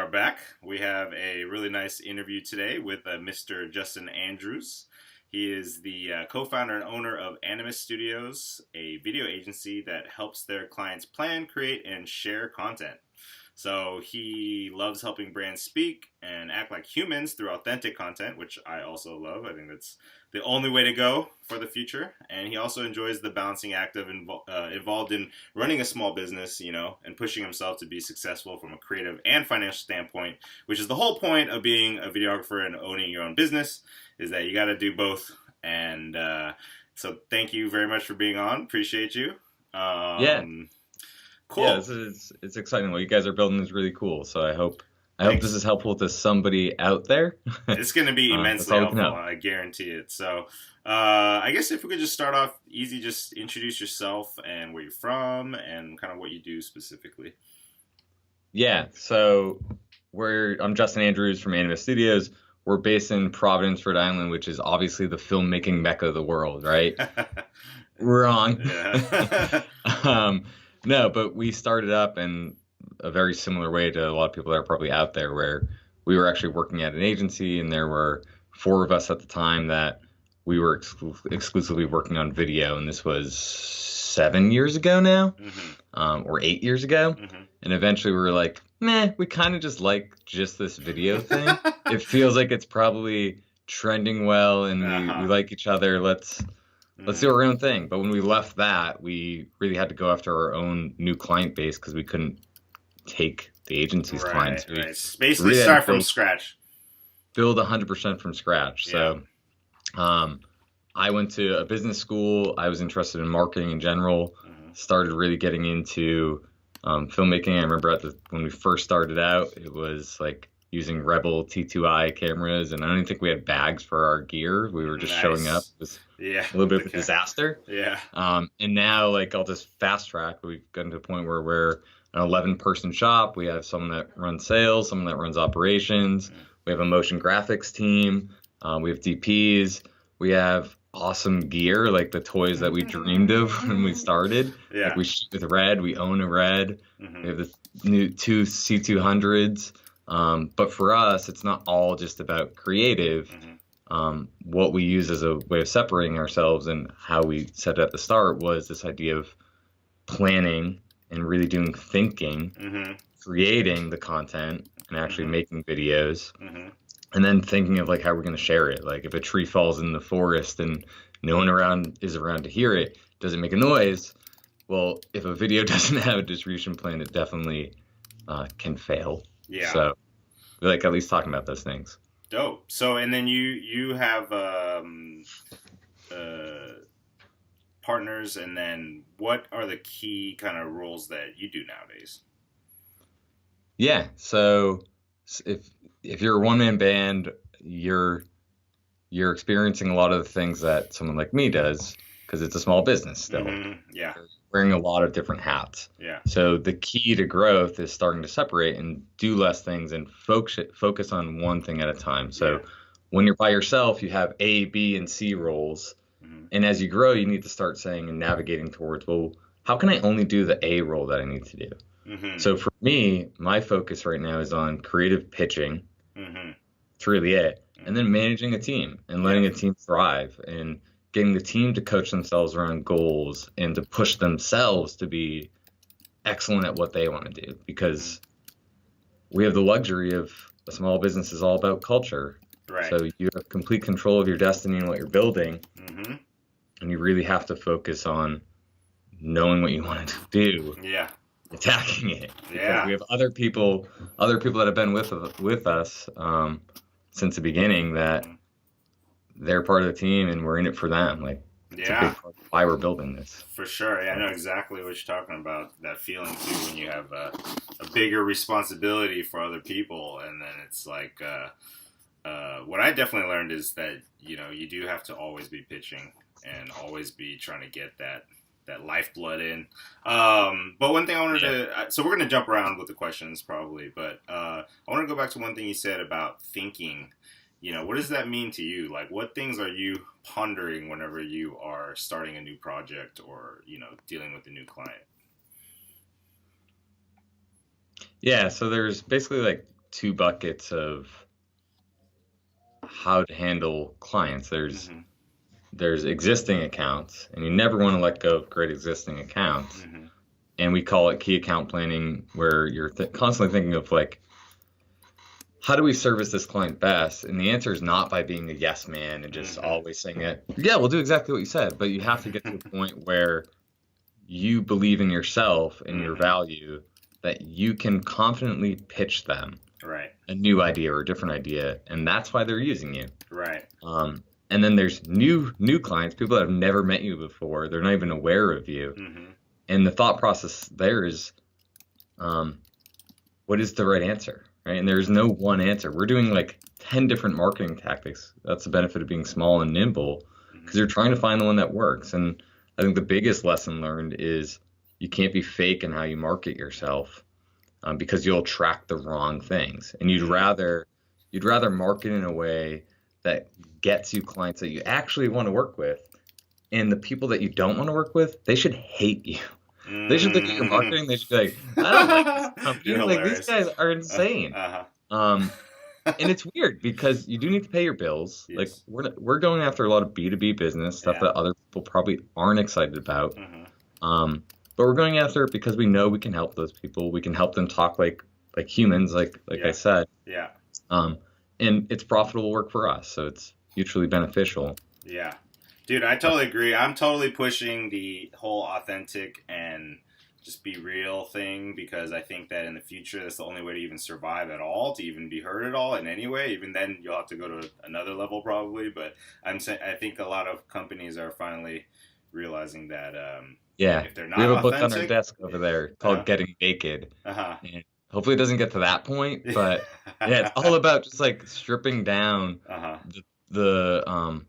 are back. We have a really nice interview today with Mr. Justin Andrews. He is the co-founder and owner of Animus Studios, a video agency that helps their clients plan, create, and share content. So he loves helping brands speak and act like humans through authentic content, which I also love. I think that's the only way to go for the future. And he also enjoys the balancing act of involved in running a small business, and pushing himself to be successful from a creative and financial standpoint, which is the whole point of being a videographer and owning your own business, is that you got to do both. And so thank you very much for being on. Appreciate you. Yeah. Cool. Yeah, it's exciting. What you guys are building is really cool. So I hope Thanks. this is helpful to somebody out there. It's going to be That's immensely all we can helpful. hope. I guarantee it. So I guess if we could just start off easy, just introduce yourself and where you're from and kind of what you do specifically. Yeah, so I'm Justin Andrews from Animus Studios. We're based in Providence, Rhode Island, which is obviously the filmmaking mecca of the world, right? Wrong. Yeah. No, but we started up in a very similar way to a lot of people that are probably out there, where we were actually working at an agency, and there were four of us at the time that we were exclusively working on video, and this was 7 years ago now, or 8 years ago. And eventually we were like, we kind of just like this video thing. It feels like it's probably trending well, and we like each other. Let's do our own thing. But when we left that, we really had to go after our own new client base because we couldn't take the agency's clients. Right. Basically really start from scratch. Build 100% from scratch. Yeah. So I went to a business school. I was interested in marketing in general. Started really getting into filmmaking. I remember when we first started out, it was like using Rebel T2i cameras, and I don't even think we had bags for our gear. We were just showing up. It was a little bit of a disaster. Yeah. And now, like, I'll just fast track. We've gotten to a point where we're an 11-person shop. We have someone that runs sales, someone that runs operations. We have a motion graphics team. We have DPs. We have awesome gear, like the toys that we dreamed of when we started. Yeah. Like, we shoot with Red. We own a Red. We have the new 2 C200s. But for us, it's not all just about creative. What we use as a way of separating ourselves and how we said at the start was this idea of planning and really doing thinking, creating the content and actually making videos, and then thinking of like how we're going to share it. Like if a tree falls in the forest and no one is around to hear it, does it make a noise? Well, if a video doesn't have a distribution plan, it definitely can fail. Yeah. So we like at least talking about those things. Dope. So, and then you have partners, and then what are the key kind of roles that you do nowadays? Yeah. So if you're a one-man band, you're experiencing a lot of the things that someone like me does because it's a small business still. Yeah. Wearing a lot of different hats. Yeah. So the key to growth is starting to separate and do less things and focus on one thing at a time. So when you're by yourself, you have A, B, and C roles. And as you grow, you need to start saying and navigating towards, well, how can I only do the A role that I need to do? So for me, my focus right now is on creative pitching. It's really it. And then managing a team and letting a team thrive and getting the team to coach themselves around goals and to push themselves to be excellent at what they want to do, because we have the luxury of a small business is all about culture. Right. So you have complete control of your destiny and what you're building. And you really have to focus on knowing what you want to do. Yeah. Attacking it. Yeah. We have other people that have been with us since the beginning that they're part of the team and we're in it for them. Like, it's a big part of why we're building this. For sure. Yeah, I know exactly what you're talking about. That feeling too when you have a bigger responsibility for other people, and then it's like what I definitely learned is that you do have to always be pitching and always be trying to get that lifeblood in. But one thing I wanted to, so we're going to jump around with the questions probably, but I want to go back to one thing you said about thinking. What does that mean to you? Like, what things are you pondering whenever you are starting a new project or, dealing with a new client? Yeah, so there's basically like two buckets of how to handle clients. Mm-hmm. There's existing accounts, and you never want to let go of great existing accounts. Mm-hmm. And we call it key account planning, where you're constantly thinking of like, how do we service this client best? And the answer is not by being a yes man and just always saying it. Yeah, we'll do exactly what you said, but you have to get to a point where you believe in yourself and your value, that you can confidently pitch them a new idea or a different idea, and that's why they're using you. Right. And then there's new clients, people that have never met you before. They're not even aware of you. Mm-hmm. And the thought process there is, what is the right answer? Right? And there's no one answer. We're doing like 10 different marketing tactics. That's the benefit of being small and nimble, because you're trying to find the one that works. And I think the biggest lesson learned is you can't be fake in how you market yourself, because you'll attract the wrong things. And you'd rather market in a way that gets you clients that you actually want to work with. And the people that you don't want to work with, they should hate you. They should look at your marketing. They should be like, I don't like this company. Like, these guys are insane. And it's weird because you do need to pay your bills. Yes. Like we're going after a lot of B2B business stuff that other people probably aren't excited about. But we're going after it because we know we can help those people. We can help them talk like humans, like I said. Yeah. And it's profitable work for us, so it's mutually beneficial. Yeah. Dude, I totally agree. I'm totally pushing the whole authentic and just be real thing, because I think that in the future, that's the only way to even survive at all, to even be heard at all in any way. Even then, you'll have to go to another level probably. But I think a lot of companies are finally realizing that if they're not we have a authentic, book on our desk over there called Getting Naked. And hopefully it doesn't get to that point, but yeah, it's all about just like stripping down the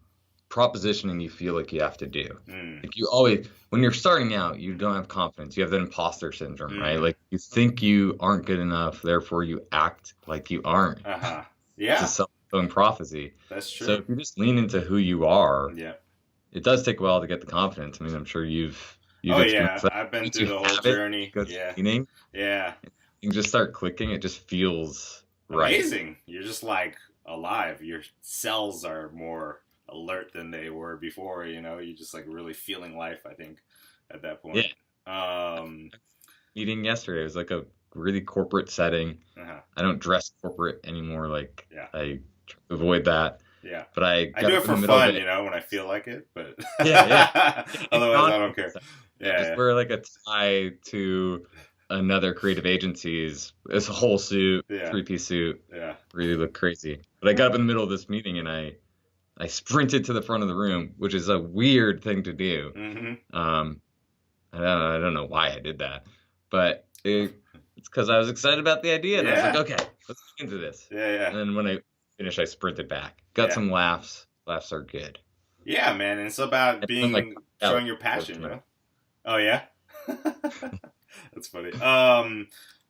propositioning you feel like you have to do. Like you always, when you're starting out, you don't have confidence. You have the imposter syndrome, right? Like you think you aren't good enough, therefore you act like you aren't. Yeah. It's a self-fulfilling prophecy. That's true. So if you just lean into who you are, yeah, it does take a while to get the confidence. I mean, I'm sure you've oh yeah, experienced that. I've been Once through you the whole have it, journey. goes Yeah, leaning, yeah, you just start clicking. It just feels right. amazing. You're just like alive. Your cells are more alert than they were before. You know, you're just like really feeling life, I think, at that point. Yeah. Meeting yesterday, it was like a really corporate setting. I don't dress corporate anymore. Like I try to avoid that. Yeah. But I do it for fun, you know, when I feel like it. But yeah. Otherwise, I don't care. Just wear like a tie to another creative agency's. It's a whole suit, 3-piece suit. Yeah. Really look crazy. But I got up in the middle of this meeting and I sprinted to the front of the room, which is a weird thing to do. I don't know why I did that, but it's because I was excited about the idea, and I was like, okay, let's get into this. And then when I finished, I sprinted back. Got some laughs. Laughs are good. Yeah, man. And it's about showing your passion, you know? Oh, yeah? That's funny.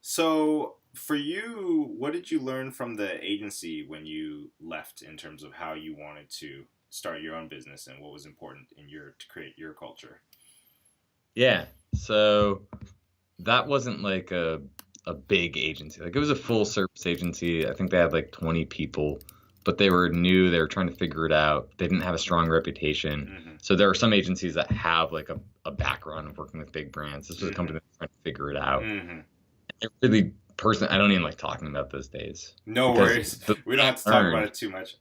So for you, what did you learn from the agency when you left in terms of how you wanted to start your own business and what was important to create your culture? Yeah. So that wasn't like a big agency. Like it was a full service agency. I think they had like 20 people, but they were new. They were trying to figure it out. They didn't have a strong reputation. So there are some agencies that have like a background of working with big brands. This was a company that was trying to figure it out. It really, personally, I don't even like talking about those days. No worries. We don't have to talk about it too much.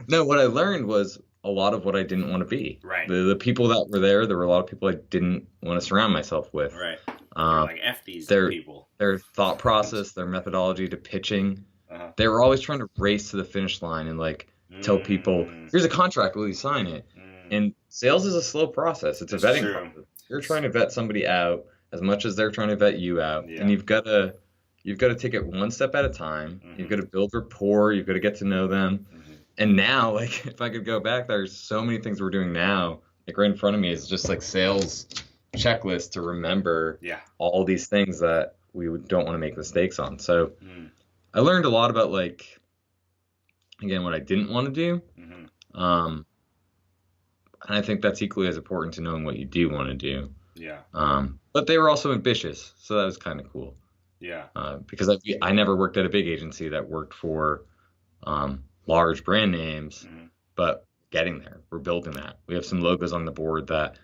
No, what I learned was a lot of what I didn't want to be. Right. The people that were there were a lot of people I didn't want to surround myself with. Right. Like F these people. Their thought process, their methodology to pitching. They were always trying to race to the finish line and like tell people, here's a contract, will you sign it? And sales is a slow process. It's a vetting process. You're trying to vet somebody out as much as they're trying to vet you out. And you've got to take it one step at a time. You've got to build rapport. You've got to get to know them. And now, like, if I could go back, there's so many things we're doing now. Like right in front of me is just like sales checklist to remember all these things that we don't want to make mistakes on. So I learned a lot about like, again, what I didn't want to do. And I think that's equally as important to knowing what you do want to do. But they were also ambitious, so that was kind of cool. Yeah. Because I never worked at a big agency that worked for large brand names, Mm-hmm. but getting there, we're building that. We have some logos on the board that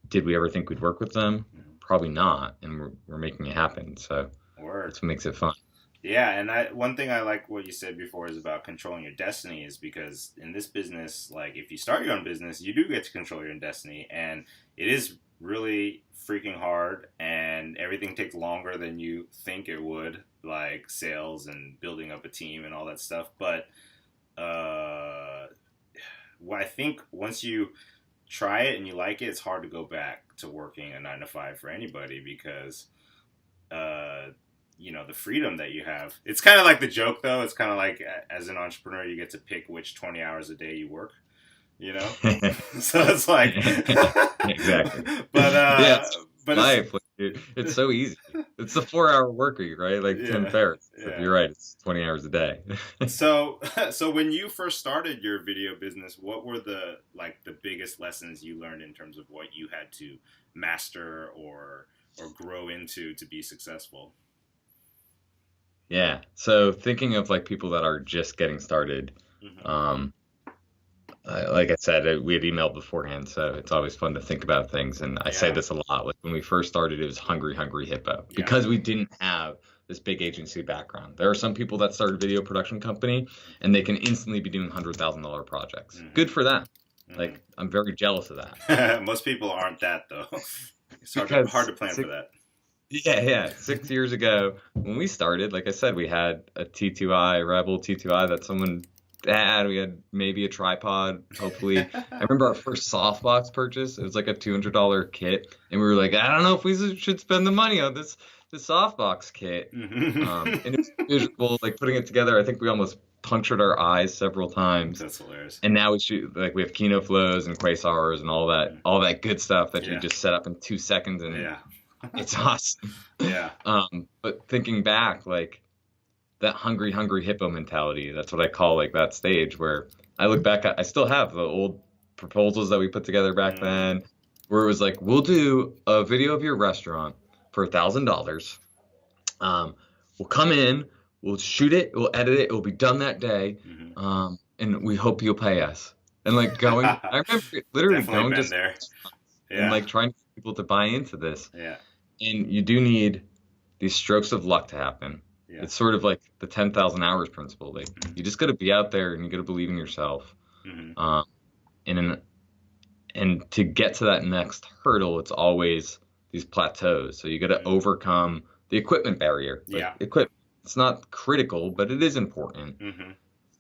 did we ever think we'd work with them? Mm-hmm. Probably not, and we're making it happen. So Word. that's what makes it fun. Yeah, and one thing I like what you said before is about controlling your destiny is because in this business, like if you start your own business, you do get to control your own destiny, and it is really freaking hard, and everything takes longer than you think it would, like sales and building up a team and all that stuff. But I think once you try it and you like it, it's hard to go back to working a 9 to 5 for anybody because uh, the freedom that you have. It's kind of like the joke, though. It's kind of like as an entrepreneur, you get to pick which 20 hours a day you work. You know, so it's like exactly. But yeah, but life. It's so easy. It's the 4 hour work week, right? Like Tim Ferriss. Yeah. You're right. It's 20 hours a day. So when you first started your video business, what were the biggest lessons you learned in terms of what you had to master or grow into to be successful? Yeah. So thinking of like people that are just getting started, Mm-hmm. like I said, we had emailed beforehand, so it's always fun to think about things. And I say this a lot. Like when we first started, it was hungry, hungry hippo because we didn't have this big agency background. There are some people that start a video production company and they can instantly be doing $100,000 projects. Mm-hmm. Good for them. Mm-hmm. Like I'm very jealous of that. Most people aren't that though. It's hard to plan for that. Yeah. 6 years ago when we started, like I said, we had a T2i, Rebel T2i that someone had. We had maybe a tripod, hopefully. I remember our first softbox purchase. It was like a $200 kit. And we were like, I don't know if we should spend the money on this softbox kit. And it was miserable, like putting it together. I think we almost punctured our eyes several times. That's hilarious. And now we shoot, like we have Kino flows and Quasars and all that good stuff that you just set up in 2 seconds and it's awesome. Yeah. But thinking back, like that hungry, hungry hippo mentality, that's what I call like that stage where I look back at, I still have the old proposals that we put together back then, where it was like, we'll do a video of your restaurant for $1,000. We'll come in, we'll shoot it, we'll edit it, it'll be done that day. And we hope you'll pay us. And like going, I remember literally going just there. And like trying to get people to buy into this. Yeah. And you do need these strokes of luck to happen. Yeah. It's sort of like the 10,000 hours principle. Like you just got to be out there and you got to believe in yourself. And to get to that next hurdle, it's always these plateaus. So you got to overcome the equipment barrier. Like equipment, it's not critical, but it is important. You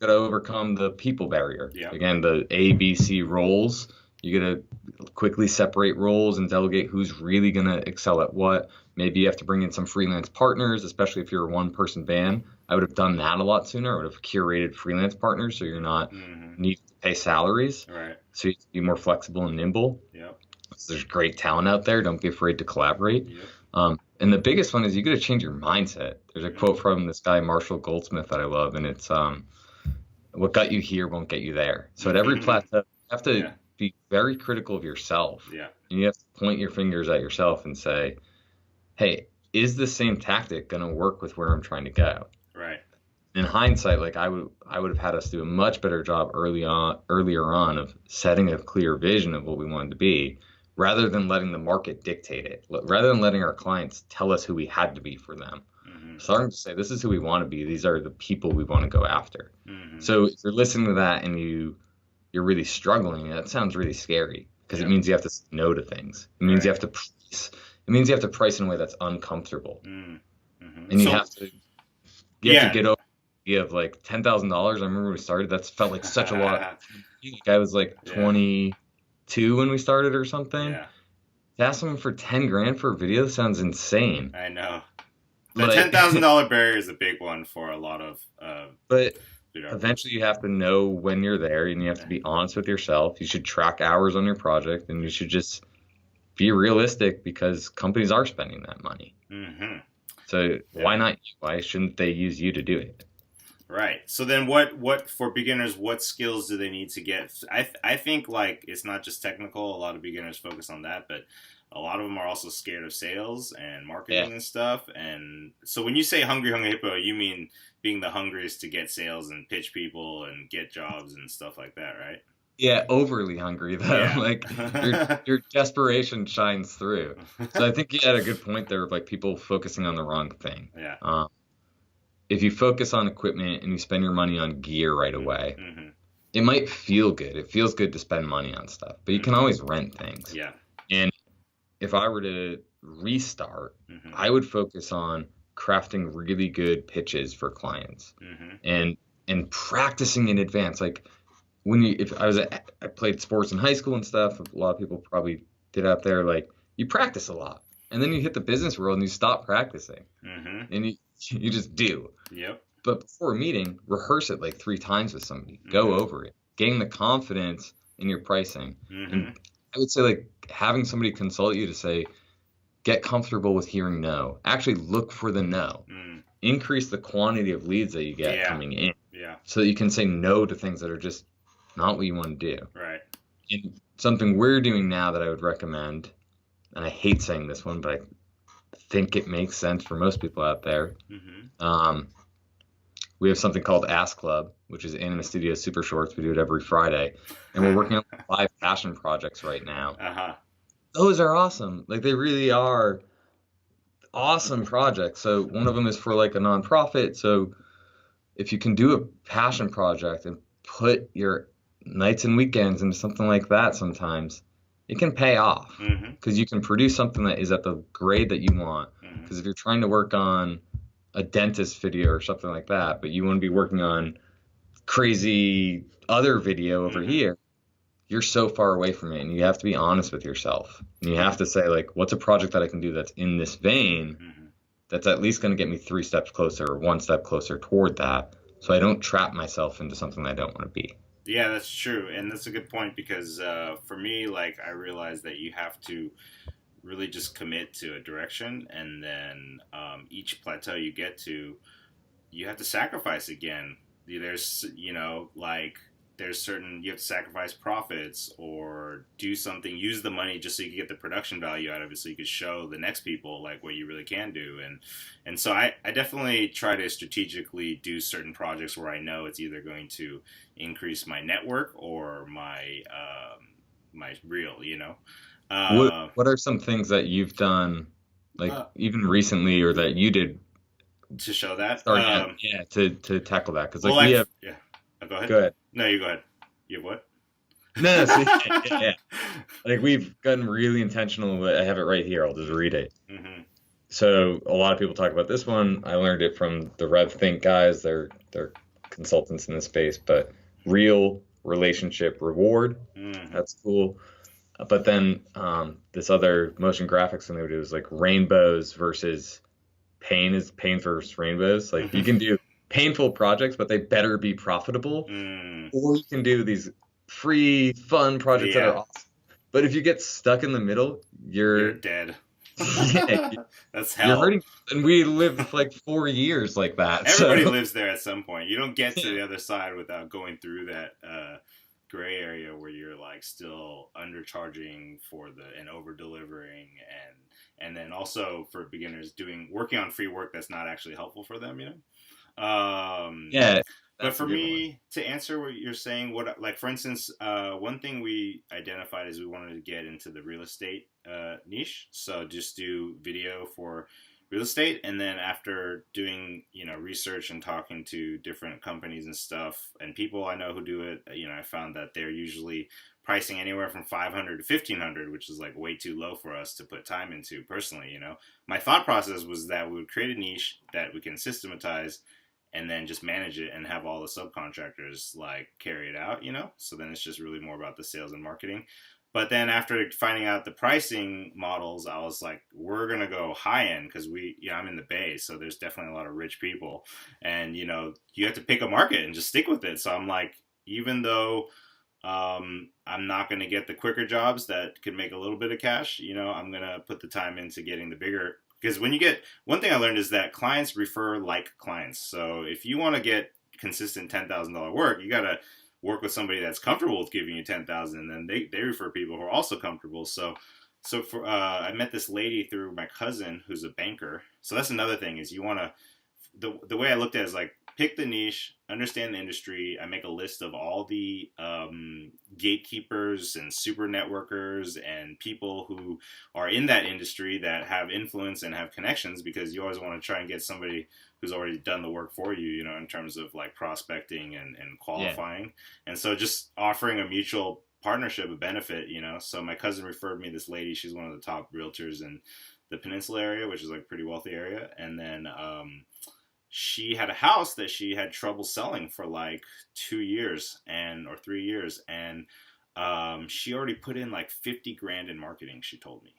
got to overcome the people barrier. Again, the A, B, C roles. You got to quickly separate roles and delegate who's really going to excel at what. Maybe you have to bring in some freelance partners, especially if you're a one-person band. I would have done that a lot sooner. I would have curated freelance partners so you're not needing to pay salaries. Right. So you can be more flexible and nimble. Yep. So there's great talent out there. Don't be afraid to collaborate. Yep. And the biggest one is you got to change your mindset. There's a quote from this guy, Marshall Goldsmith, that I love, and it's what got you here won't get you there. So at every plateau, you have to be very critical of yourself. Yeah. And you have to point your fingers at yourself and say, hey, is the same tactic going to work with where I'm trying to go? Right. In hindsight, like I would have had us do a much better job earlier on of setting a clear vision of what we wanted to be, rather than letting the market dictate it, rather than letting our clients tell us who we had to be for them. Starting to say, this is who we want to be. These are the people we want to go after. So if you're listening to that and you're really struggling, that sounds really scary because it means you have to say no to things. It means you have to price. It means you have to price in a way that's uncomfortable. And you have to get over the idea of like $10,000. I remember when we started, that felt like such a lot. I was like 22 when we started or something. To ask someone for 10 grand for a video sounds insane. I know. The $10,000 barrier is a big one for a lot of. But eventually, you have to know when you're there, and you have to be honest with yourself. You should track hours on your project, and you should just be realistic because companies are spending that money. So why not you? Why shouldn't they use you to do it? Right. So then what for beginners, what skills do they need to get? I think like it's not just technical. A lot of beginners focus on that, but a lot of them are also scared of sales and Yeah. marketing and stuff. And so when you say hungry hippo, you mean being the hungriest to get sales and pitch people and get jobs and stuff like that, right? Yeah, overly hungry though. Yeah. Like your desperation shines through. So I think you had a good point there of like people focusing on the wrong thing. Yeah. If you focus on equipment and you spend your money on gear right away, Mm-hmm. it might feel good. It feels good to spend money on stuff, but you can Mm-hmm. always rent things. Yeah. And if I were to restart, Mm-hmm. I would focus on crafting really good pitches for clients Mm-hmm. and practicing in advance. Like when you, if I was, I played sports in high school and stuff. A lot of people probably did out there. Like you practice a lot, and then you hit the business world and you stop practicing, Mm-hmm. and you just do. Yep. But before a meeting, rehearse it like 3 times with somebody. Go Mm-hmm. over it. Gain the confidence in your pricing. Mm-hmm. And I would say like having somebody consult you to say, get comfortable with hearing no. Actually look for the no. Mm. Increase the quantity of leads that you get Yeah. coming in Yeah. so that you can say no to things that are just not what you want to do. Right. And something we're doing now that I would recommend, and I hate saying this one, but I think it makes sense for most people out there. Mm-hmm. We have something called Ask Club, which is Animus Studios Super Shorts. We do it every Friday, and we're working on 5 passion projects right now. Uh-huh. Those are awesome. Like they really are awesome projects. So one of them is for like a nonprofit. So if you can do a passion project and put your nights and weekends into something like that, sometimes it can pay off Mm-hmm. because you can produce something that is at the grade that you want. Mm-hmm. Because if you're trying to work on a dentist video or something like that, but you want to be working on crazy other video over Mm-hmm. here, you're so far away from it, and you have to be honest with yourself. And you have to say, like, what's a project that I can do that's in this vein Mm-hmm. that's at least going to get me 3 steps closer or 1 step closer toward that, so I don't trap myself into something I don't want to be. Yeah, that's true, and that's a good point because for me, like I realized that you have to really just commit to a direction, and then each plateau you get to, you have to sacrifice again. There's, like there's certain, you have to sacrifice profits or do something, use the money just so you can get the production value out of it so you can show the next people like what you really can do. And so I definitely try to strategically do certain projects where I know it's either going to increase my network or my reel. What are some things that you've done, like even recently, or that you did to show that. starting out, yeah, to tackle that? Because Well, like we have, yeah. Oh, go ahead. go ahead. No, you go ahead. You have what? No, see, yeah. Like we've gotten really intentional. I have it right here. I'll just read it. Mm-hmm. So a lot of people talk about this one. I learned it from the RevThink guys. They're consultants in this space, but real relationship reward. Mm-hmm. That's cool. But then this other motion graphics thing they would do is like rainbows versus pain versus rainbows. Like you can do painful projects, but they better be profitable. Or you can do these free, fun projects that are awesome. But if you get stuck in the middle, you're dead. Yeah, that's hell. You're hurting. And we lived like 4 years like that. Everybody lives there at some point. You don't get to the other side without going through that gray area where you're like still undercharging for and over delivering, and then also for beginners working on free work that's not actually helpful for them. Yeah. But for me, to answer what you're saying, like for instance, one thing we identified is we wanted to get into the real estate niche. So just do video for real estate, and then after doing research and talking to different companies and stuff and people I know who do it, I found that they're usually pricing anywhere from $500 to $1,500, which is like way too low for us to put time into personally. My thought process was that we would create a niche that we can systematize and then just manage it and have all the subcontractors like carry it out, So then it's just really more about the sales and marketing. But then after finding out the pricing models, I was like, we're going to go high end because I'm in the Bay, so there's definitely a lot of rich people. And, you have to pick a market and just stick with it. So I'm like, even though I'm not going to get the quicker jobs that could make a little bit of cash, I'm going to put the time into getting the bigger. Because one thing I learned is that clients refer like clients. So if you want to get consistent $10,000 work. You got to work with somebody that's comfortable with giving you 10,000, and then they refer people who are also comfortable. So for I met this lady through my cousin who's a banker. So that's another thing is you want to the way I looked at it is like pick the niche, understand the industry. I make a list of all the gatekeepers and super networkers and people who are in that industry that have influence and have connections, because you always want to try and get somebody who's already done the work for you, you know, in terms of like prospecting and qualifying. Yeah. And so just offering a mutual partnership, a benefit, you know. So my cousin referred me this lady. She's one of the top realtors in the Peninsula area, which is like a pretty wealthy area. And then she had a house that she had trouble selling for like 2 years or 3 years. And she already put in like 50 grand in marketing, she told me.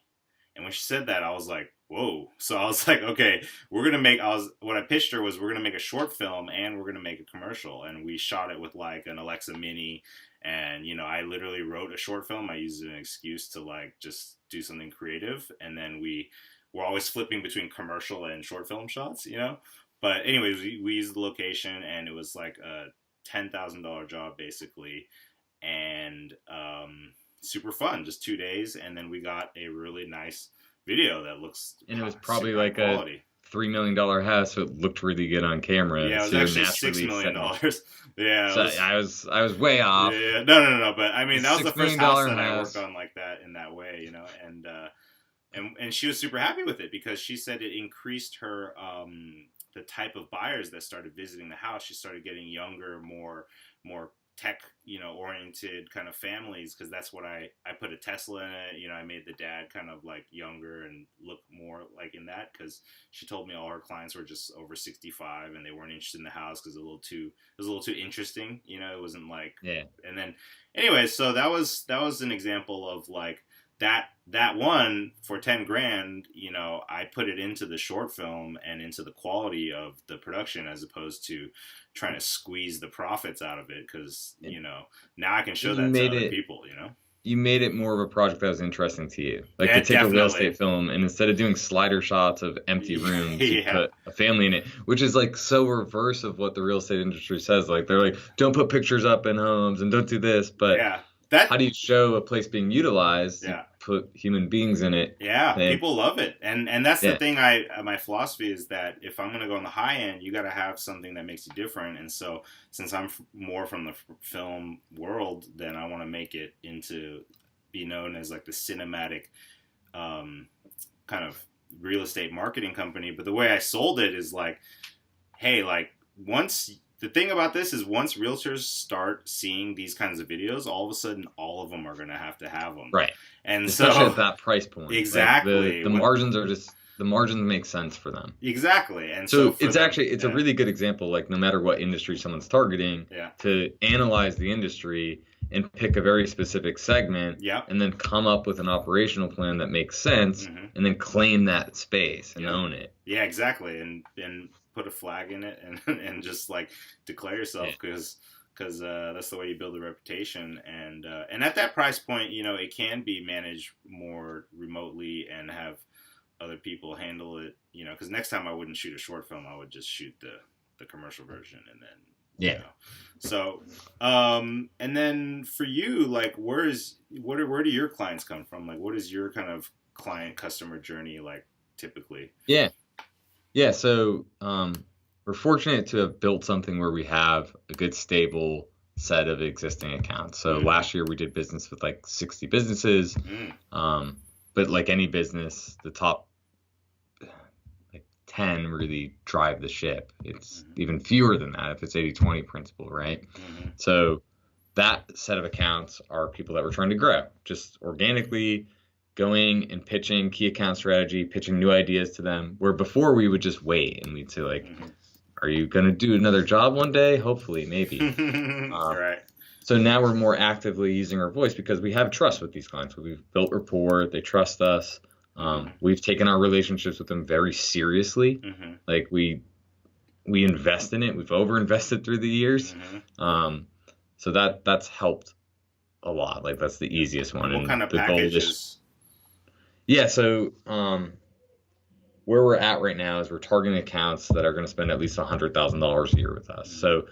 And when she said that, I was like, whoa. So I was like, okay, what I pitched her was we're going to make a short film and we're going to make a commercial. And we shot it with like an Alexa Mini. And, you know, I literally wrote a short film. I used it as an excuse to like just do something creative. And then we're always flipping between commercial and short film shots, you know. But anyways, we used the location, and it was like a $10,000 job basically. And super fun, just 2 days. And then we got a really nice video that looks, and it was probably like quality. A $3 million house, so it looked really good on camera. Yeah, it was actually $6 million. Yeah, so I was way off. Yeah, no. But I mean, that was the first house that I worked on like that in that way, you know. And she was super happy with it because she said it increased her the type of buyers that started visiting the house. She started getting younger, more tech, you know, oriented kind of families, because that's what I put a Tesla in it. You know, I made the dad kind of like younger and look more like in that, because she told me all her clients were just over 65 and they weren't interested in the house because it was a little too interesting. You know, it wasn't like, yeah. And then anyway, so that was an example of like that one for 10 grand, you know, I put it into the short film and into the quality of the production, as opposed to trying to squeeze the profits out of it. Cause you know, now I can show that to other people, you know. You made it more of a project that was interesting to you. Like to take a real estate film and instead of doing slider shots of empty rooms, you put a family in it, which is like so reverse of what the real estate industry says. Like they're like, don't put pictures up in homes and don't do this, but how do you show a place being utilized? Yeah. Put human beings in it. Yeah, people love it. And that's the thing, my philosophy is that if I'm going to go on the high end, you got to have something that makes you different. And so since I'm more from the film world, then I want to make it be known as like the cinematic kind of real estate marketing company. But the way I sold it is like, hey, like the thing about this is once realtors start seeing these kinds of videos, all of a sudden, all of them are going to have them. Right. And especially at that price point. Exactly. Like the margins make sense for them. Exactly. And so it's a really good example, like no matter what industry someone's targeting, to analyze the industry and pick a very specific segment and then come up with an operational plan that makes sense and then claim that space and own it. Yeah, exactly. And put a flag in it and just like declare yourself, because that's the way you build a reputation. And at that price point, you know, it can be managed more remotely and have other people handle it, you know, because next time I wouldn't shoot a short film, I would just shoot the commercial version, and then you know. So and then for you, like where do your clients come from? Like what is your kind of client customer journey like typically? So we're fortunate to have built something where we have a good stable set of existing accounts. So last year we did business with like 60 businesses. But like any business, the top like 10 really drive the ship. It's even fewer than that if it's 80-20 principle, right? So that set of accounts are people that we're trying to grow, just organically going and pitching key account strategy, pitching new ideas to them, where before we would just wait and we'd say like, are you going to do another job one day? Hopefully, maybe. Right. So now we're more actively using our voice because we have trust with these clients. We've built rapport. They trust us. We've taken our relationships with them very seriously. Like we invest in it. We've over-invested through the years. So that's helped a lot. Like that's the easiest one. What kind of packages? So where we're at right now is we're targeting accounts that are going to spend at least $100,000 a year with us. So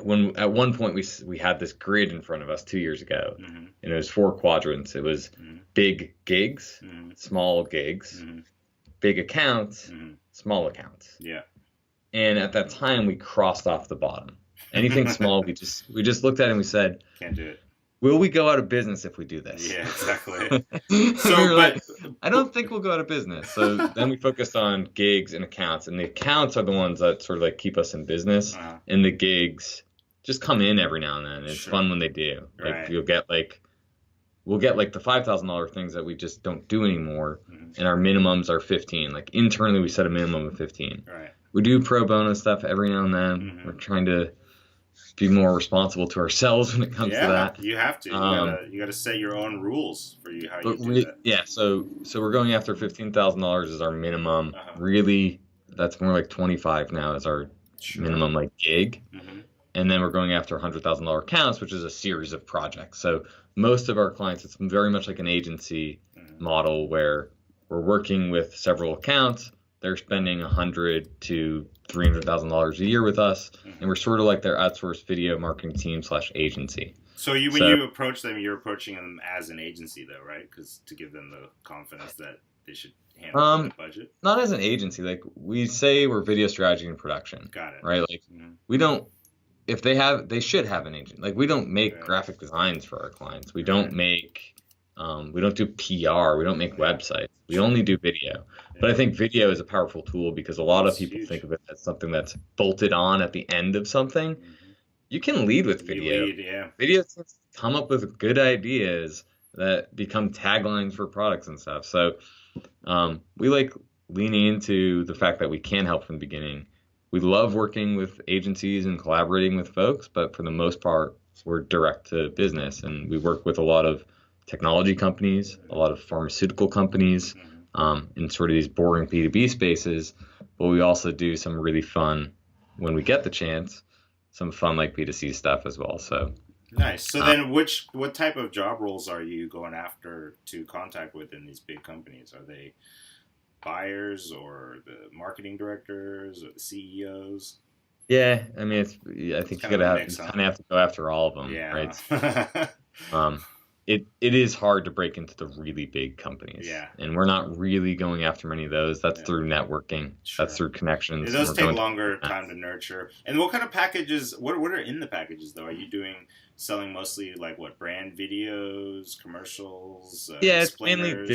when at one point we had this grid in front of us 2 years ago, Mm-hmm. and it was 4 quadrants. It was Mm-hmm. big gigs, Mm-hmm. small gigs, Mm-hmm. big accounts, Mm-hmm. small accounts. Yeah. And at that time, we crossed off the bottom. Anything small, we just looked at it and we said, Can't do it. will we go out of business if we do this? Yeah, exactly. We So, were like, I but don't think we'll go out of business. So then we focused on gigs and accounts, and the accounts are the ones that sort of like keep us in business, and the gigs just come in every now and then. It's sure. fun when they do. Like Right. we'll get like the $5,000 things that we just don't do anymore, Mm-hmm. and our minimums are 15. Like internally, we set a minimum of 15. Right. We do pro bono stuff every now and then. Mm-hmm. We're trying to be more responsible to ourselves when it comes to that. You have to. You gotta set your own rules for you how you do that. Yeah, so we're going after $15,000 as our minimum. Uh-huh. Really, that's more like 25 now as our Sure. minimum like gig. Mm-hmm. And then we're going after $100,000 accounts, which is a series of projects. So most of our clients, it's very much like an agency model where we're working with several accounts. They're spending $100,000 to $300,000 a year with us, and we're sort of like their outsourced video marketing team / agency. So when you approach them, you're approaching them as an agency, though, right? Because to give them the confidence that they should handle the budget. Not as an agency. Like we say, we're video strategy and production. Got it. Right? Like we don't. If they should have an agent. Like we don't make graphic designs for our clients. We don't make. We don't do PR. We don't make websites. We only do video. But I think video is a powerful tool because a lot of people think of it as something that's bolted on at the end of something. You can lead with video. Video tends to come up with good ideas that become taglines for products and stuff. So we like leaning into the fact that we can help from the beginning. We love working with agencies and collaborating with folks, but for the most part, we're direct to business, and we work with a lot of technology companies, a lot of pharmaceutical companies, in sort of these boring B2B spaces. But we also do some really fun, when we get the chance, some fun like B2C stuff as well. So nice. So then, what type of job roles are you going after to contact with in these big companies? Are they buyers or the marketing directors or the CEOs? Yeah, I mean, I think you kind of have to go after all of them, right? It is hard to break into the really big companies. Yeah. And we're not really going after many of those. That's through networking. Sure. That's through connections. It does take longer time to nurture. And what kind of packages, what are in the packages though? Are you selling mostly like what, brand videos, commercials, yeah, it's mainly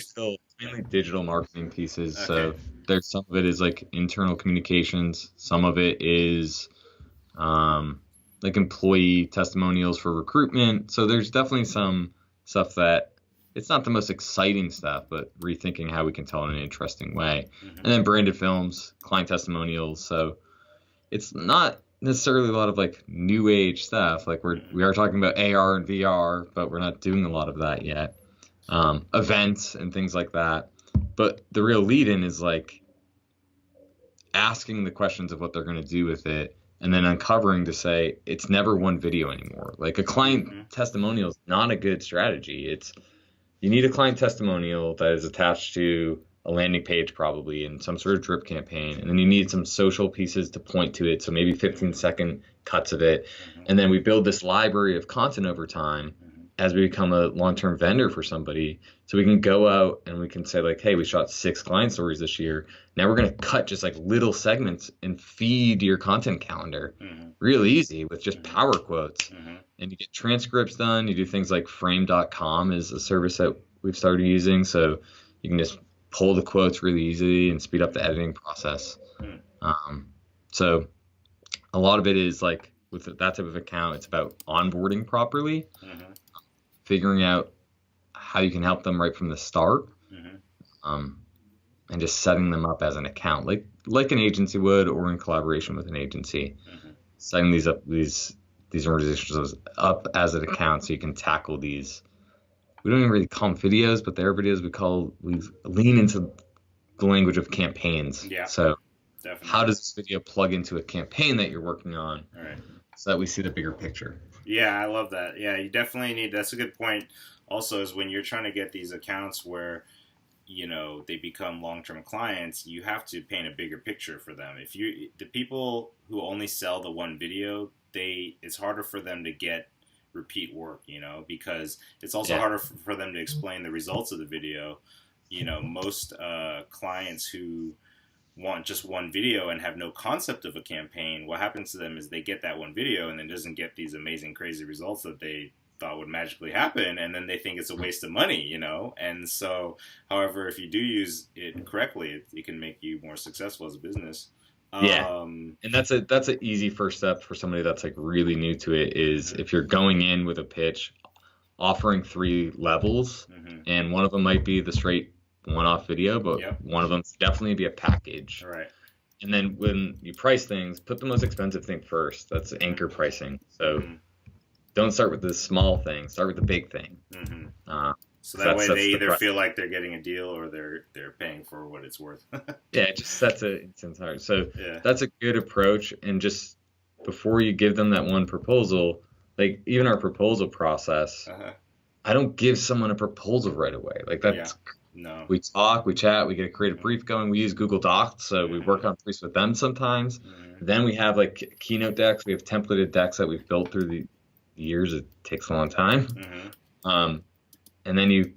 digital marketing pieces. Okay. So there's some of it is like internal communications. Some of it is like employee testimonials for recruitment. So there's definitely some stuff that it's not the most exciting stuff, but rethinking how we can tell in an interesting way. And then branded films, client testimonials. So it's not necessarily a lot of like new age stuff. Like we are talking about AR and VR, but we're not doing a lot of that yet. Events and things like that. But the real lead in is like asking the questions of what they're going to do with it, and then uncovering to say it's never one video anymore. Like a client testimonial is not a good strategy. You need a client testimonial that is attached to a landing page probably and some sort of drip campaign, and then you need some social pieces to point to it, so maybe 15-second cuts of it. And then we build this library of content over time as we become a long-term vendor for somebody, so we can go out and we can say like, hey, we shot 6 client stories this year. Now we're going to cut just like little segments and feed your content calendar real easy with just power quotes. And you get transcripts done. You do things like frame.com is a service that we've started using. So you can just pull the quotes really easily and speed up the editing process. So a lot of it is like with that type of account, it's about onboarding properly, figuring out how you can help them right from the start, and just setting them up as an account, like an agency would, or in collaboration with an agency, setting these organizations up as an account so you can tackle these. We don't even really call them videos, but they're videos we lean into the language of campaigns. Yeah. So definitely. How does this video plug into a campaign that you're working on? All right. So that we see the bigger picture. Yeah, I love that. Yeah, you definitely need, that's a good point also, is when you're trying to get these accounts where, they become long-term clients, you have to paint a bigger picture for them. The people who only sell the one video, it's harder for them to get repeat work, because it's also Yeah. harder for them to explain the results of the video. Most clients who want just one video and have no concept of a campaign, what happens to them is they get that one video and then doesn't get these amazing, crazy results that they thought would magically happen, and then they think it's a waste of money, And so, however, if you do use it correctly, it can make you more successful as a business. Yeah. And that's an easy first step for somebody that's like really new to it is if you're going in with a pitch, offering 3 levels, and one of them might be the straight one-off video, but one of them definitely be a package. Right. And then when you price things, put the most expensive thing first. That's anchor pricing. So don't start with the small thing. Start with the big thing. So that way they either feel like they're getting a deal or they're paying for what it's worth. Yeah, it just sets it hard. So that's a good approach. And just before you give them that one proposal, like even our proposal process, I don't give someone a proposal right away. Like that's no. We talk, we chat, we get a creative brief going. We use Google Docs, so we work on briefs with them sometimes. Then we have like keynote decks. We have templated decks that we've built through the years. It takes a long time. And then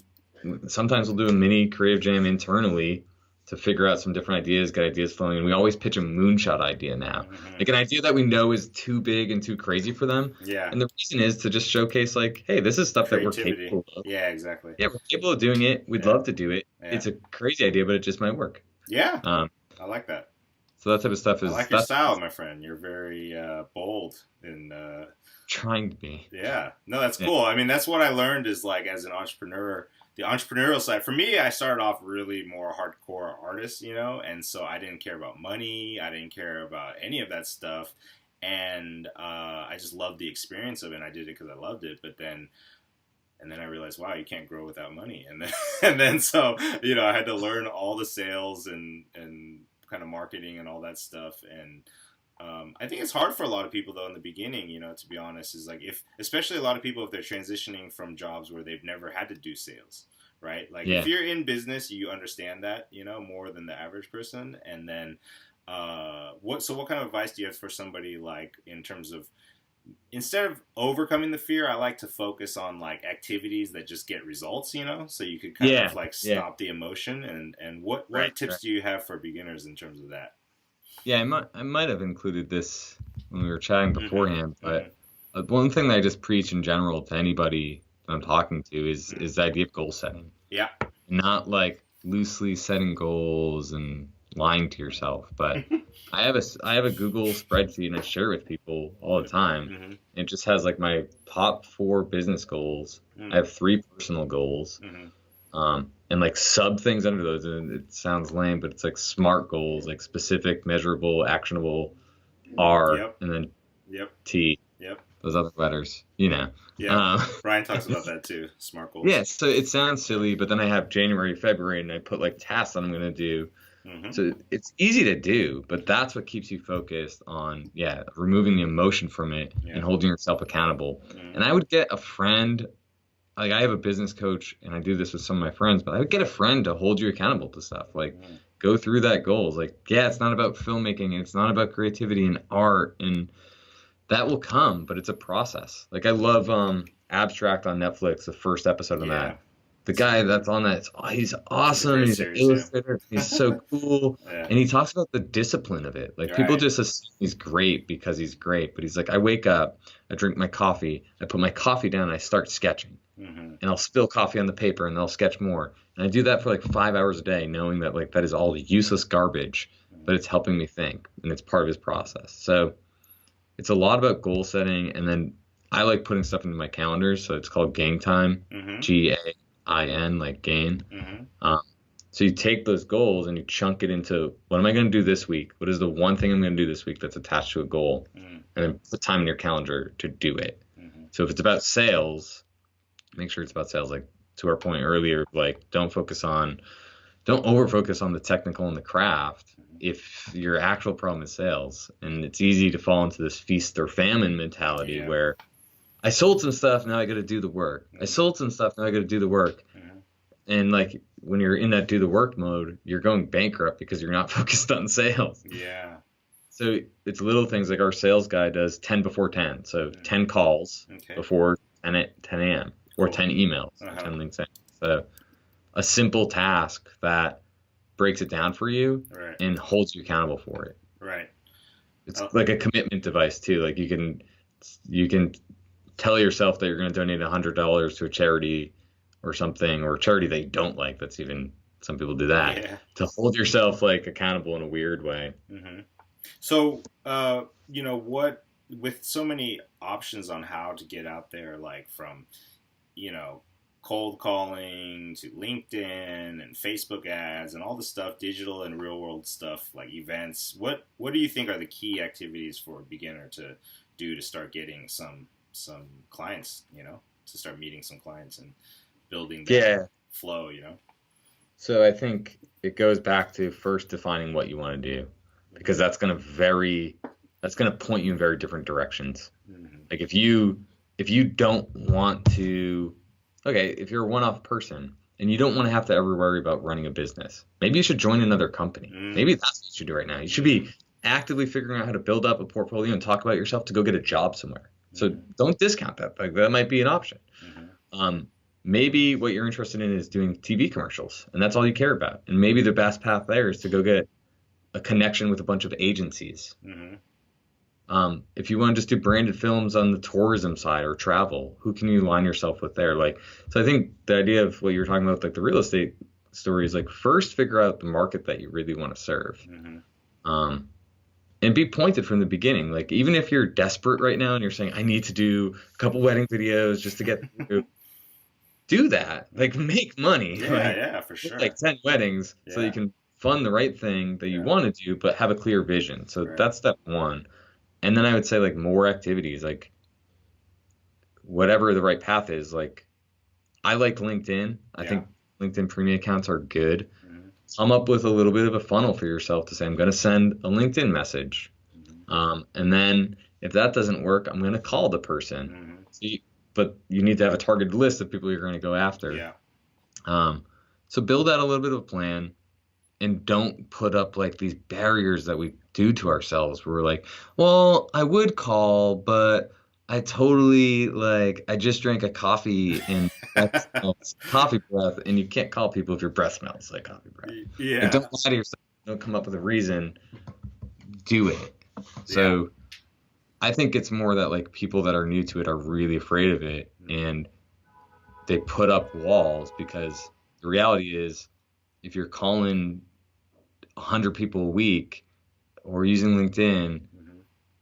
sometimes we'll do a mini creative jam internally to figure out some different ideas, get ideas flowing. And we always pitch a moonshot idea now, like an idea that we know is too big and too crazy for them. Yeah. And the reason is to just showcase like, hey, this is stuff that we're capable of. Yeah, exactly. Yeah, we're capable of doing it. We'd love to do it. Yeah. It's a crazy idea, but it just might work. Yeah. I like that. So that type of stuff is. I like your style, my friend. You're very bold and. Trying to be. Yeah. No, that's cool. I mean, that's what I learned is like as an entrepreneur. The entrepreneurial side, for me, I started off really more hardcore artist, and so I didn't care about money. I didn't care about any of that stuff. And I just loved the experience of it. And I did it because I loved it. But then I realized, wow, you can't grow without money. And then so, I had to learn all the sales and kind of marketing and all that stuff. And I think it's hard for a lot of people though in the beginning, to be honest, is like especially a lot of people if they're transitioning from jobs where they've never had to do sales, right? Like if you're in business, you understand that, more than the average person. And then what kind of advice do you have for somebody like in terms of instead of overcoming the fear, I like to focus on like activities that just get results, so you could kind of like stop the emotion and what tips do you have for beginners in terms of that? Yeah, I might have included this when we were chatting beforehand, but one thing that I just preach in general to anybody that I'm talking to is the idea of goal setting. Yeah. Not like loosely setting goals and lying to yourself, but I have a Google spreadsheet and I share it with people all the time. It just has like my top 4 business goals. I have 3 personal goals. And like sub things under those, and it sounds lame, but it's like SMART goals, like specific, measurable, actionable, R, and then T. Those other letters, Yeah. Brian talks about that too, SMART goals. Yeah, so it sounds silly, but then I have January, February, and I put like tasks that I'm going to do. So it's easy to do, but that's what keeps you focused on, removing the emotion from it and holding yourself accountable. And I would get a friend. Like I have a business coach and I do this with some of my friends, but I would get a friend to hold you accountable to stuff. Like go through that goals. Like, it's not about filmmaking and it's not about creativity and art and that will come, but it's a process. Like I love Abstract on Netflix, the first episode of that. The guy that's on that, he's awesome. He's an illustrator. He's so cool. And he talks about the discipline of it. Like people just assume he's great because he's great, but he's like, I wake up, I drink my coffee, I put my coffee down, and I start sketching. And I'll spill coffee on the paper and I'll sketch more. And I do that for like 5 hours a day, knowing that like that is all useless garbage, but it's helping me think and it's part of his process. So it's a lot about goal setting. And then I like putting stuff into my calendar. So it's called Gain Time, GAIN, like gain. So you take those goals and you chunk it into what am I going to do this week? What is the one thing I'm going to do this week that's attached to a goal? And then put time in your calendar to do it. So if it's about sales, make sure it's about sales. Like to our point earlier, like don't over focus on the technical and the craft if your actual problem is sales. And it's easy to fall into this feast or famine mentality where I sold some stuff, now I got to do the work. I sold some stuff, now I got to do the work. And like when you're in that do the work mode, you're going bankrupt because you're not focused on sales. So it's little things like our sales guy does 10 before 10. So 10 calls Okay. before 10 a.m. or Cool. 10 emails or Uh-huh. 10 links in. So a simple task that breaks it down for you Right. and holds you accountable for it. Right. It's Oh, like a commitment device too. Like you can tell yourself that you're going to donate $100 to a charity or something, or a charity that you don't like. That's even, some people do that yeah. to hold yourself like accountable in a weird way. Hmm. So, what, with so many options on how to get out there, like from, you know, cold calling to LinkedIn and Facebook ads and all the stuff, digital and real world stuff like events. What do you think are the key activities for a beginner to do to start getting some clients? To start meeting some clients and building that Yeah. flow. So I think it goes back to first defining what you want to do, because that's going to point you in very different directions. Mm-hmm. Like if you don't want to, okay, if you're a one-off person and you don't want to have to ever worry about running a business, maybe you should join another company. Mm-hmm. Maybe that's what you should do right now. You should be actively figuring out how to build up a portfolio and talk about yourself to go get a job somewhere. So Mm-hmm. don't discount that. Like that might be an option. Mm-hmm. Um, maybe what you're interested in is doing TV commercials, and that's all you care about. And maybe the best path there is to go get a connection with a bunch of agencies. Mm-hmm. If you want to just do branded films on the tourism side or travel, who can you align yourself with there? Like, so I think the idea of what you're talking about, like the real estate story, is like first figure out the market that you really want to serve. Mm-hmm. Um, and be pointed from the beginning. Like, even if you're desperate right now and you're saying, I need to do a couple wedding videos just to get through, do that. Like, make money. Yeah, Like, yeah, for do, sure. like 10 weddings so you Yeah, can fund the right thing that you yeah, want to do, but have a clear vision. So right. that's step one. And then I would say like more activities, like whatever the right path is. Like I like LinkedIn. I Yeah. think LinkedIn premium accounts are good. Mm-hmm. Come up with a little bit of a funnel for yourself to say, I'm going to send a LinkedIn message. Mm-hmm. And then if that doesn't work, I'm going to call the person. Mm-hmm. So but you need to have a targeted list of people you're going to go after. Yeah. Um, so build out a little bit of a plan and don't put up like these barriers that we do to ourselves. Where we're like, well, I would call, but I just drank a coffee and breath smells coffee breath, and you can't call people if your breath smells like coffee breath. Like, Yeah. don't lie to yourself. Don't come up with a reason. Do it. Yeah. So I think it's more that like people that are new to it are really afraid of it, and they put up walls because the reality is if you're calling 100 people a week or using LinkedIn, Mm-hmm.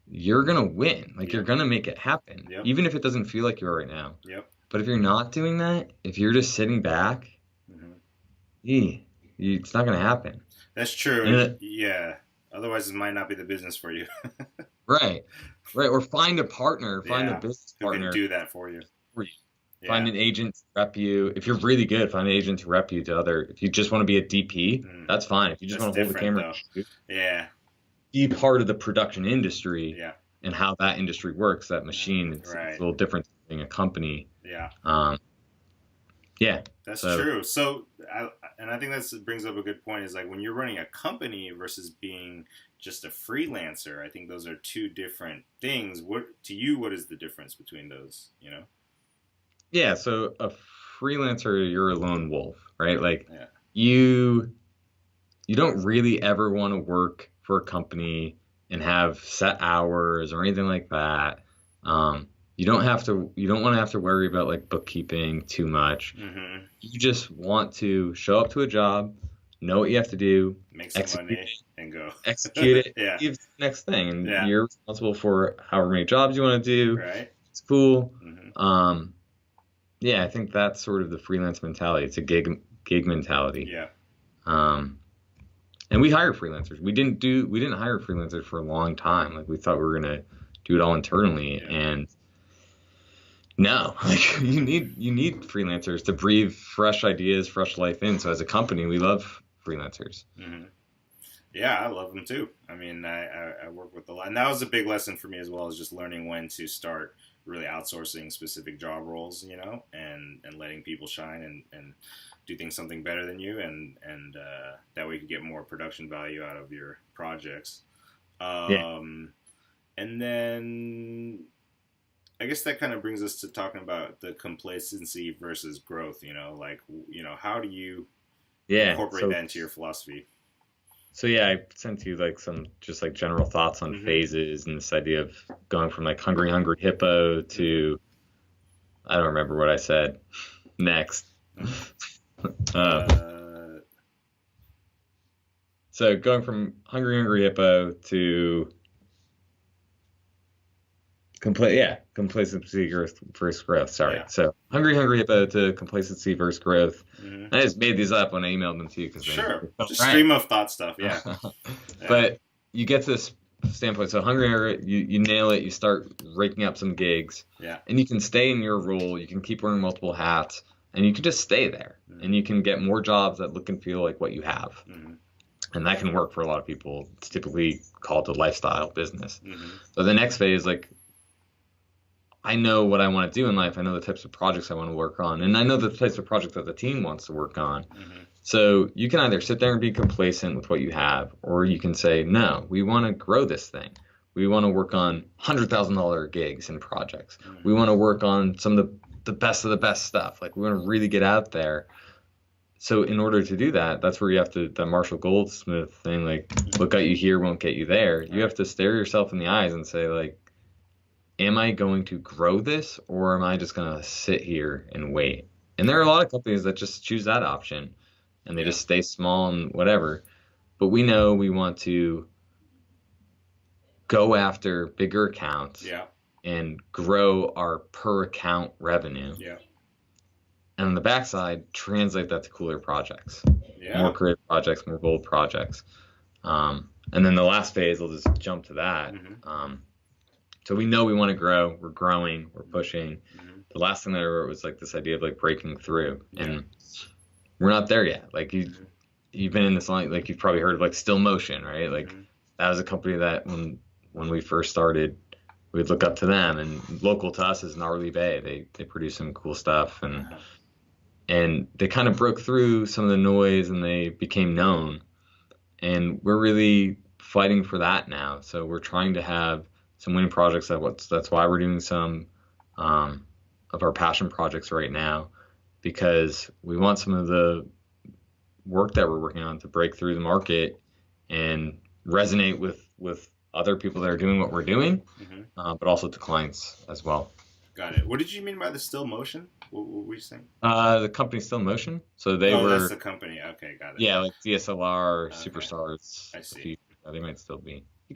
you're gonna win. Like you're Yep. gonna make it happen, Yep. even if it doesn't feel like you are right now. Yep. But if you're not doing that, if you're just sitting back, Mm-hmm. it's not gonna happen. That's true. And Yeah. Otherwise, it might not be the business for you. right, right. Or find a partner, find a Yeah. business Who can partner do that for you? for you. Find Yeah. an agent to rep you. If you're really good, find an agent to rep you to other. If you just want to be a DP, Mm. that's fine. If you just That's want to hold the different, camera though. and shoot, Yeah. be part of the production industry Yeah. and how that industry works, that machine. It's a Right. little different than being a company. Yeah. Um, yeah. That's So true. So, I think that brings up a good point. Is like when you're running a company versus being just a freelancer. I think those are two different things. What to you? What is the difference between those? yeah. So a freelancer, you're a lone wolf, right? Like Yeah. you you don't really ever want to work for a company and have set hours or anything like that. You don't want to have to worry about like bookkeeping too much. Mm-hmm. You just want to show up to a job, know what you have to do, Make some execute money and go. execute it, Yeah. give the next thing, and Yeah. you're responsible for however many jobs you want to do. Right. It's cool. Mm-hmm. Yeah, I think that's sort of the freelance mentality. It's a gig mentality. Yeah. And we hire freelancers. We didn't hire freelancers for a long time. Like we thought we were gonna do it all internally, Yeah. and no, like you need freelancers to breathe fresh ideas, fresh life in. So as a company, we love freelancers. Mm-hmm. Yeah, I love them too. I mean, I work with a lot, and that was a big lesson for me as well, is just learning when to start really outsourcing specific job roles, and letting people shine and do things something better than you, and that way you can get more production value out of your projects. Yeah. And then I guess that kind of brings us to talking about the complacency versus growth. Like how do you Yeah. incorporate that into your philosophy? So yeah, I sent you like some just like general thoughts on Mm-hmm. phases and this idea of going from like hungry, hungry hippo to I don't remember what I said next. Mm-hmm. Um, Uh, so going from hungry, hungry hippo to complacency versus growth. Sorry. yeah. So hungry, hungry hippo to complacency versus growth. Mm-hmm. I just made these up when I emailed them to you because Sure. they felt Just right. stream of thought stuff. Yeah. Yeah. But you get to this standpoint. So hungry, hungry, you nail it. You start raking up some gigs, Yeah. and you can stay in your role. You can keep wearing multiple hats, and you can just stay there, Mm-hmm. and you can get more jobs that look and feel like what you have. Mm-hmm. And that can work for a lot of people. It's typically called a lifestyle business. Mm-hmm. So the next phase, like I know what I want to do in life. I know the types of projects I want to work on, and I know the types of projects that the team wants to work on. Mm-hmm. So you can either sit there and be complacent with what you have, or you can say, no, we want to grow this thing. We want to work on $100,000 gigs and projects. Mm-hmm. We want to work on some of the best stuff. Like we want to really get out there. So in order to do that, that's where you have to, the Marshall Goldsmith thing, like what got you here won't get you there. You have to stare yourself in the eyes and say, like, am I going to grow this or am I just going to sit here and wait? And there are a lot of companies that just choose that option and they just stay small and whatever. But we know we want to go after bigger accounts Yeah. and grow our per account revenue. Yeah. And on the backside, translate that to cooler projects, Yeah. more creative projects, more bold projects. And then the last phase, I'll just jump to that. Mm-hmm. So we know we want to grow. We're growing. We're pushing. Mm-hmm. The last thing that I wrote was like this idea of like breaking through, Yeah. and we're not there yet. Like you've been in this line, like you've probably heard of like Still Motion, right? Like that was a company that when we first started, we'd look up to them, and local to us is Gnarly Bay. They produce some cool stuff, and they kind of broke through some of the noise, and they became known. And we're really fighting for that now. So we're trying to have some winning projects. That's why we're doing some of our passion projects right now, because we want some of the work that we're working on to break through the market and resonate with other people that are doing what we're doing, but also to clients as well. Got it. What did you mean by the Still Motion? What were you saying? The company's Still Motion. So they were. That's the company. Okay, got it. Yeah, like DSLR, Okay. Superstars. I see. They might still be. You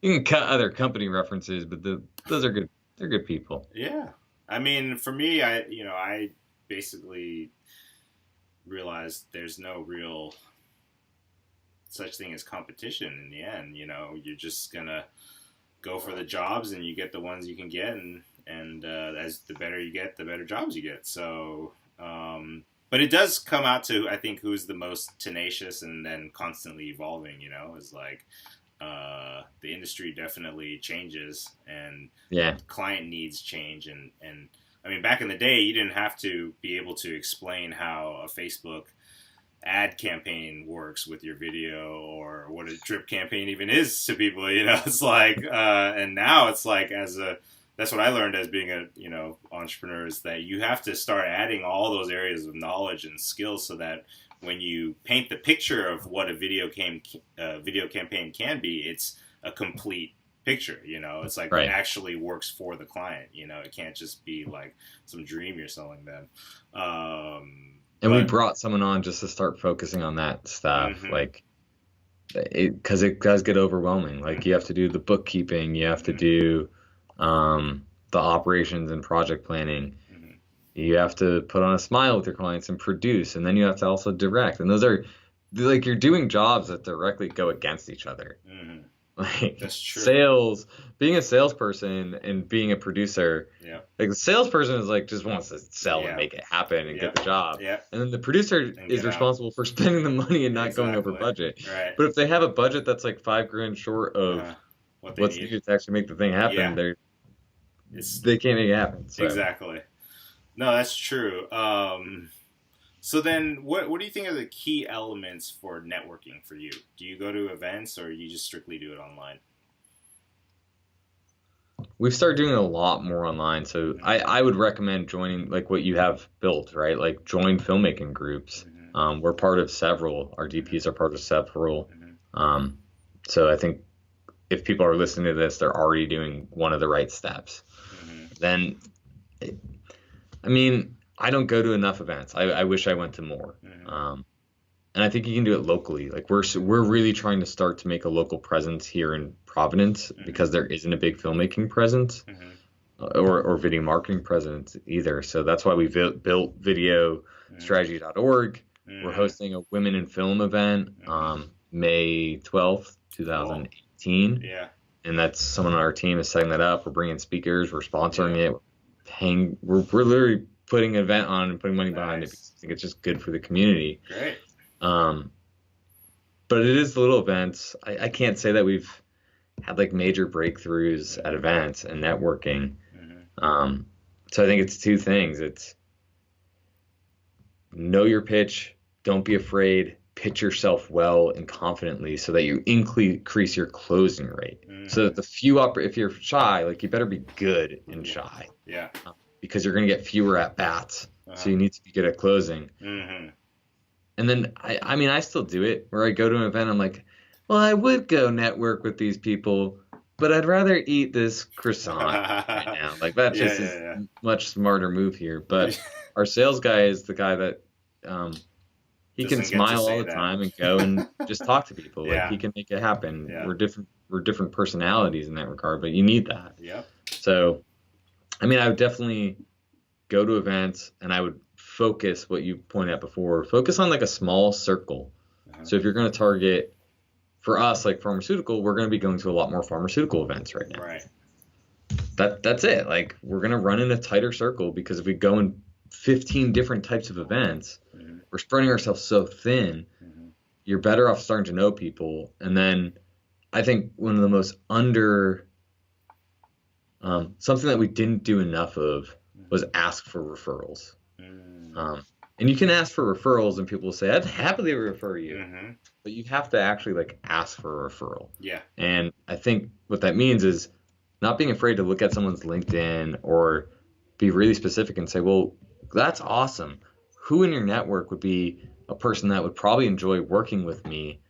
can cut other company references, but those are good. They're good people. Yeah. I mean, for me, I basically realized there's no real such thing as competition in the end. You're just gonna go for the jobs, and you get the ones you can get, and as the better you get, the better jobs you get. So, but it does come out to, I think, who's the most tenacious and then constantly evolving. Is like the industry definitely changes, and client needs change, and I mean, back in the day, you didn't have to be able to explain how a Facebook ad campaign works with your video, or what a drip campaign even is to people. It's like, and now it's like, that's what I learned as being a entrepreneur, is that you have to start adding all those areas of knowledge and skills, so that when you paint the picture of what a video campaign can be, it's a complete picture. It's like it actually works for the client. It can't just be like some dream you're selling them. And we brought someone on just to start focusing on that stuff, like, because it does get overwhelming. Like you have to do the bookkeeping, you have to do the operations and project planning. You have to put on a smile with your clients and produce, and then you have to also direct. And those are like, you're doing jobs that directly go against each other. Like that's true. Sales, being a salesperson and being a producer. Yeah. Like the salesperson is like just wants to sell and make it happen and get the job. Yeah. And then the producer is responsible for spending the money and not going over budget. Right. But if they have a budget that's like $5,000 short of what's needed to actually make the thing happen, they can't make it happen. So. Exactly. No, that's true. So then, what do you think are the key elements for networking for you? Do you go to events, or you just strictly do it online? We've started doing a lot more online, so Mm-hmm. I would recommend joining like what you have built, right? Like join filmmaking groups. Mm-hmm. We're part of several. Our Mm-hmm. DPs are part of several. Mm-hmm. Um, so I think if people are listening to this, they're already doing one of the right steps. Mm-hmm. Then, I mean, I don't go to enough events. I wish I went to more. Mm-hmm. And I think you can do it locally. Like we're really trying to start to make a local presence here in Providence Mm-hmm. because there isn't a big filmmaking presence Mm-hmm. or video marketing presence either. So that's why we built videostrategy.org. We're Mm-hmm. hosting a Women in Film event Mm-hmm. May 12th, Cool. 2018. Yeah. And that's someone on our team is setting that up. We're bringing speakers. We're sponsoring Yeah. it. We're literally putting an event on and putting money behind it Nice. because I think it's just good for the community. Great. Um, but it is the little events. I can't say that we've had like major breakthroughs at events and networking. Mm-hmm. So I think it's two things. It's know your pitch, don't be afraid, pitch yourself well and confidently so that you increase your closing rate. Mm-hmm. So that if you're shy, like you better be good and shy. Yeah. Because you're going to get fewer at bats. So you need to be good at closing. Mm-hmm. And then I mean, I still do it where I go to an event. I'm like, well, I would go network with these people, but I'd rather eat this croissant right now. Like that just is much smarter move here. But our sales guy is the guy that he Doesn't can smile all the that. time and go and just talk to people. Yeah. Like he can make it happen. Yeah. We're different personalities in that regard, but you need that. Yep. So, I mean, I would definitely go to events and I would focus what you pointed out before, focus on like a small circle. So if you're going to target, for us, like pharmaceutical, we're going to be going to a lot more pharmaceutical events right now. Right. That's it. Like we're going to run in a tighter circle because if we go in 15 different types of events, we're spreading ourselves so thin. You're better off starting to know people. And then I think one of the most something that we didn't do enough of was ask for referrals. And you can ask for referrals and people will say, I'd happily refer you. But you have to actually like ask for a referral. Yeah. And I think what that means is not being afraid to look at someone's LinkedIn or be really specific and say, well, that's awesome. Who in your network would be a person that would probably enjoy working with me,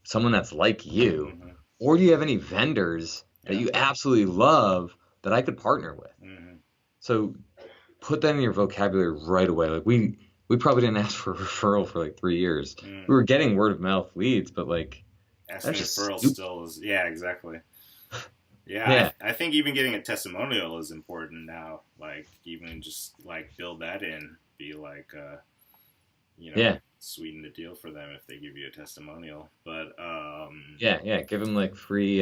someone that's like you? Or do you have any vendors that you absolutely love that I could partner with? So put that in your vocabulary right away. Like we probably didn't ask for a referral for like 3 years. We were getting word of mouth leads, but like asking referrals still is exactly. Yeah. I think even getting a testimonial is important now. Like even just like build that in, be like sweeten the deal for them if they give you a testimonial. But give them like free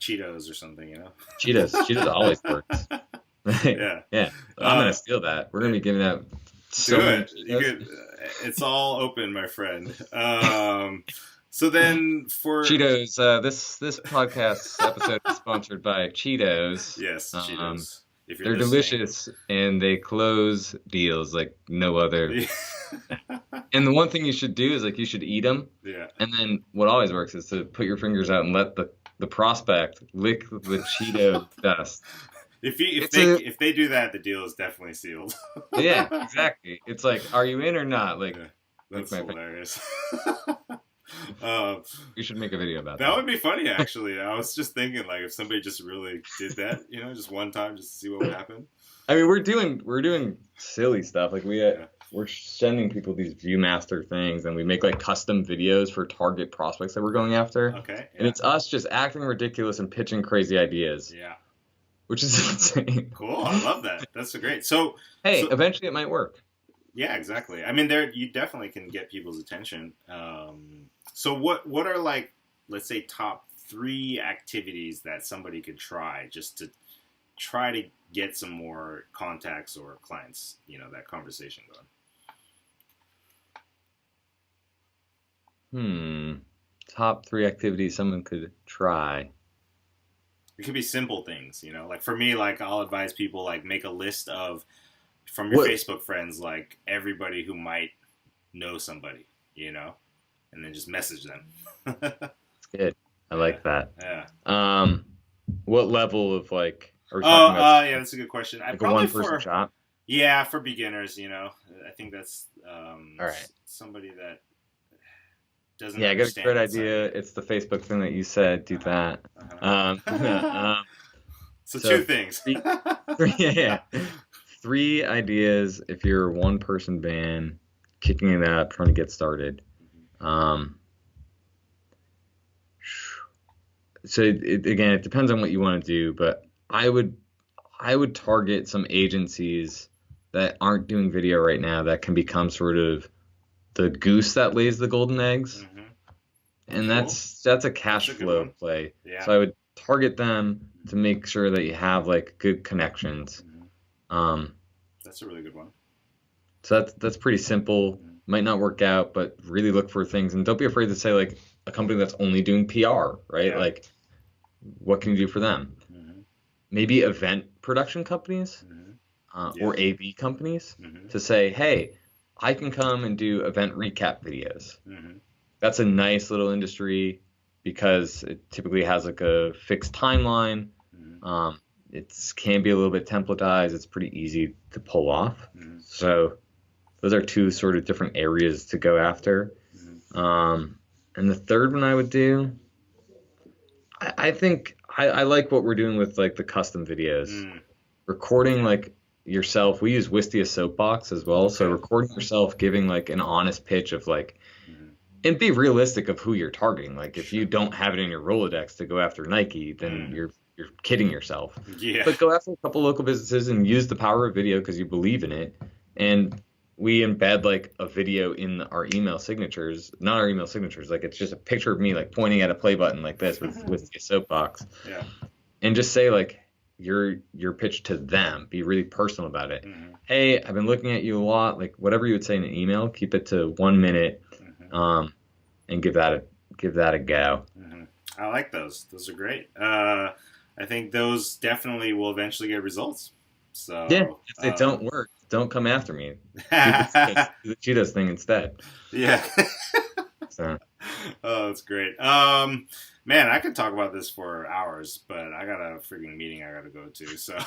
Cheetos or something, Cheetos always works. Yeah. I'm gonna steal that. We're gonna be giving out so many Cheetos. It's all open, my friend. So then for Cheetos, this podcast episode is sponsored by Cheetos. Yes, Cheetos. If you're they're delicious and they close deals like no other. And the one thing you should do is like you should eat them. Yeah. And then what always works is to put your fingers out and let the prospect lick the Cheeto dust. If they do that, the deal is definitely sealed. Yeah, exactly. It's like, are you in or not? Like, that's hilarious. You should make a video about that. That would be funny, actually. I was just thinking, like, if somebody just really did that, just one time, just to see what would happen. I mean, we're doing silly stuff. Like we're sending people these ViewMaster things, and we make like custom videos for target prospects that we're going after. Okay. Yeah. And it's us just acting ridiculous and pitching crazy ideas. Yeah. Which is insane. Cool. I love that. That's great. So eventually it might work. Yeah, exactly. I mean, you definitely can get people's attention. So what are like, let's say, top 3 activities that somebody could try just to try to get some more contacts or clients, that conversation going? Top 3 activities someone could try. It could be simple things, like for me, like I'll advise people like make a list of from your Facebook friends, like everybody who might know somebody, and then just message them. It's good. I Yeah, like that. yeah. What level of like are we Oh, talking about? yeah, that's a good question. I Like a probably one person for shop? Yeah, for beginners, I think that's All right. somebody that doesn't Yeah, I got a great understand the site idea. yet. It's the Facebook thing that you said. Do that. Uh-huh. So two So things. three, yeah, yeah. Three ideas if you're a one person band, kicking it up, trying to get started. Um, so again, it depends on what you want to do, but I would target some agencies that aren't doing video right now that can become sort of the goose that lays the golden eggs, Hmm. and Cool. that's a That's cash a good flow one. play. Yeah. So I would target them to make sure that you have like good connections. Hmm. Um, That's a really good one. so that's pretty simple. Hmm. Might not work out, but really look for things, and don't be afraid to say like a company that's only doing PR, right? Yeah. Like, what can you do for them? Hmm. Maybe event production companies, Hmm. or Yeah. AV companies Hmm. to say, hey, I can come and do event recap videos. Hmm. That's a nice little industry because it typically has like a fixed timeline. Hmm. Um, it can be a little bit templatized. It's pretty easy to pull off. Hmm. So those are two sort of different areas to go after. Hmm. And the third one I would do, I think I like what we're doing with like the custom videos. Hmm. Recording Yeah. like yourself. We use Wistia Soapbox as well. So Okay. recording yourself giving like an honest pitch of like, Hmm. and be realistic of who you're targeting. Like if you Sure. don't have it in your Rolodex to go after Nike, then Mm. you're kidding yourself. Yeah. But go after a couple local businesses and use the power of video because you believe in it. And we embed like a video in our email signatures, not our email signatures. Like it's just a picture of me like pointing at a play button like this with the soapbox, Yeah. and just say like your pitch to them. Be really personal about it. Hmm. Hey, I've been looking at you a lot. Like whatever you would say in an email, keep it to 1 minute. Hmm. Um, and give that a go. Hmm. I like those. Those are great. I think those definitely will eventually get results. Yeah, So, if they don't work, don't come after me. Do the Cheetos thing instead. yeah. So Oh, that's great. Man, I could talk about this for hours, but I got a freaking meeting I got to go to. So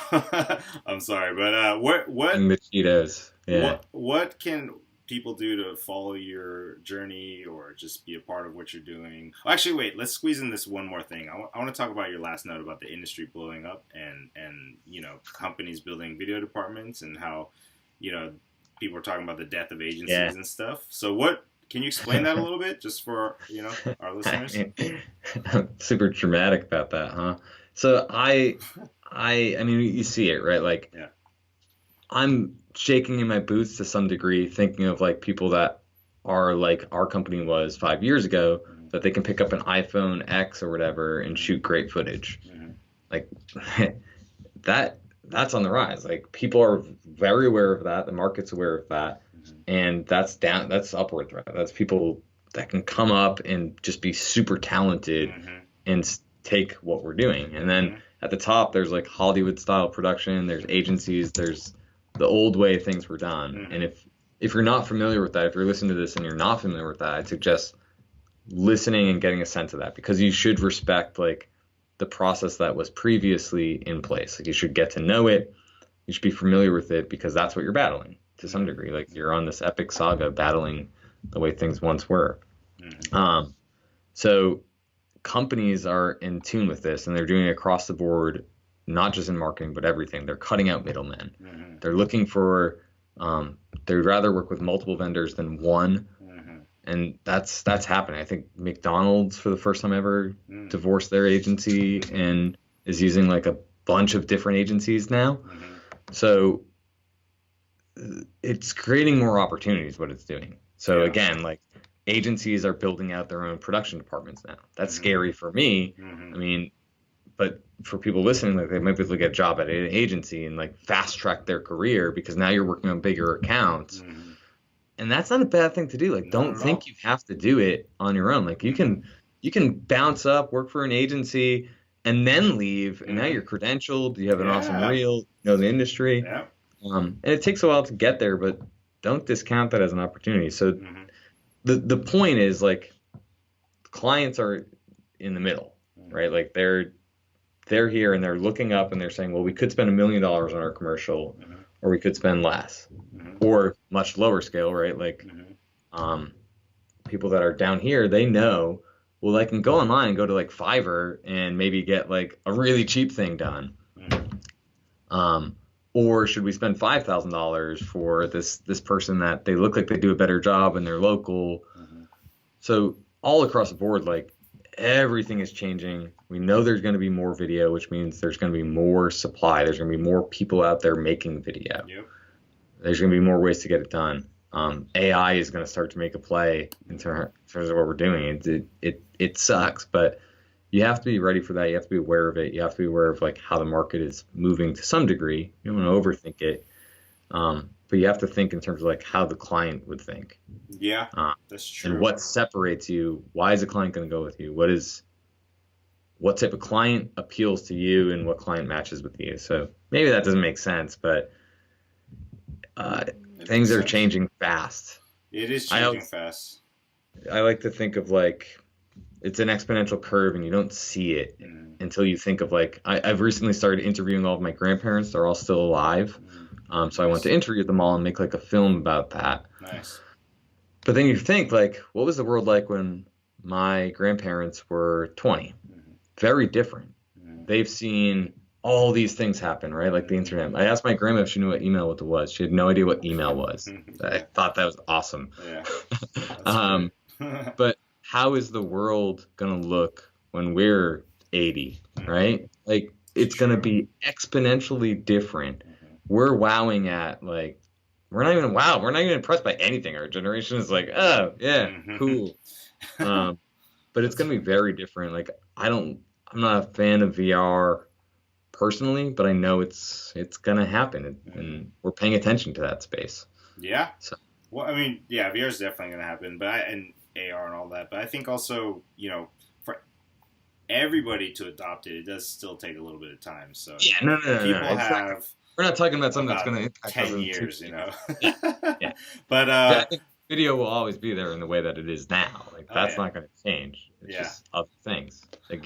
I'm sorry, but eating the Cheetos. Yeah. what can people do to follow your journey or just be a part of what you're doing? Oh, actually, wait. Let's squeeze in this one more thing. I want to talk about your last note about the industry blowing up and companies building video departments and how people are talking about the death of Yeah. agencies and stuff. So what? Can you explain that a little bit, just for our listeners? Super dramatic about that, huh? So I mean, you see it, right? Like Yeah. I'm shaking in my boots to some degree, thinking of like people that are like our company was 5 years ago, Mm-hmm. that they can pick up an iPhone X or whatever and Mm-hmm. shoot great footage. Mm-hmm. Like that's on the rise. Like people are very aware of that. The market's aware of that, Mm-hmm. and that's down. That's upwards, right? That's people that can come up and just be super talented Mm-hmm. and take what we're doing. And then Mm-hmm. at the top, there's like Hollywood style production. There's agencies. There's the old way things were done. And Mm-hmm. if you're not familiar with that, if you're listening to this and you're not familiar with that, I'd suggest listening and getting a sense of that because you should respect like the process that was previously in place. Like you should get to know it. You should be familiar with it because that's what you're battling to some degree. Like you're on this epic saga battling the way things once were. Mm-hmm. So companies are in tune with this and they're doing it across the board, not just in marketing, but everything. They're cutting out middlemen. Mm-hmm. They're looking for, they'd rather work with multiple vendors than one. Mm-hmm. And that's happening. I think McDonald's for the first time ever Mm-hmm. divorced their agency and is using like a bunch of different agencies now. Mm-hmm. So it's creating more opportunities what it's doing. So Yeah. again, like agencies are building out their own production departments now. That's Mm-hmm. scary for me. Mm-hmm. I mean, but for people listening, like they might be able to get a job at an agency and like fast track their career because now you're working on bigger accounts. Mm-hmm. And that's not a bad thing to do. Like, Not don't at think all. you have to do it on your own. Like, you can bounce up, work for an agency, and then leave. And now Mm-hmm. you're credentialed. You have an awesome Yeah. reel. You know the industry. Yeah. And it takes a while to get there, but don't discount that as an opportunity. So Mm-hmm. the point is like clients are in the middle, right? Like they're here and they're looking up and they're saying, well, we could spend $1 million on our commercial, Mm-hmm. or we could spend less, Mm-hmm. or much lower scale, right? Like Mm-hmm. um, people that are down here, they know, well, I can go online and go to like Fiverr and maybe get like a really cheap thing done. Mm-hmm. Um, or should we spend $5,000 for this person that they look like they do a better job and they're local? Mm-hmm. So all across the board, like everything is changing. We know there's going to be more video, which means there's going to be more supply. There's going to be more people out there making video. Yep. There's going to be more ways to get it done. AI is going to start to make a play in terms of what we're doing. It sucks, but you have to be ready for that. You have to be aware of it. You have to be aware of like how the market is moving to some degree. You don't want to overthink it, but you have to think in terms of like how the client would think. Yeah, that's true. And what separates you. Why is a client going to go with you? What type of client appeals to you, and what client matches with you? So maybe that doesn't make sense, but things are changing fast. It is changing fast. I like to think of like it's an exponential curve and you don't see it until you think of like I've recently started interviewing all of my grandparents. They're all still alive. So I want to interview them all and make like a film about that. Nice. But then you think like, what was the world like when my grandparents were 20? Very different. They've seen all these things happen, right? Like the internet. I asked my grandma if she knew what email was. She had no idea what email was. I thought that was awesome. Yeah. But how is the world going to look when we're 80, right? Like it's going to be exponentially different. We're wowing at like, we're not even impressed by anything. Our generation is like, oh yeah, cool. But it's going to be very different. Like I'm not a fan of VR personally, but I know it's going to happen, and we're paying attention to that space. Yeah. So. Well, I mean, yeah, VR is definitely going to happen, and AR and all that. But I think also, for everybody to adopt it, it does still take a little bit of time. So yeah, no. We're not talking about something that's going to impact 10 years, Yeah. But I think video will always be there in the way that it is now. Like that's not going to change. It's just other things. Like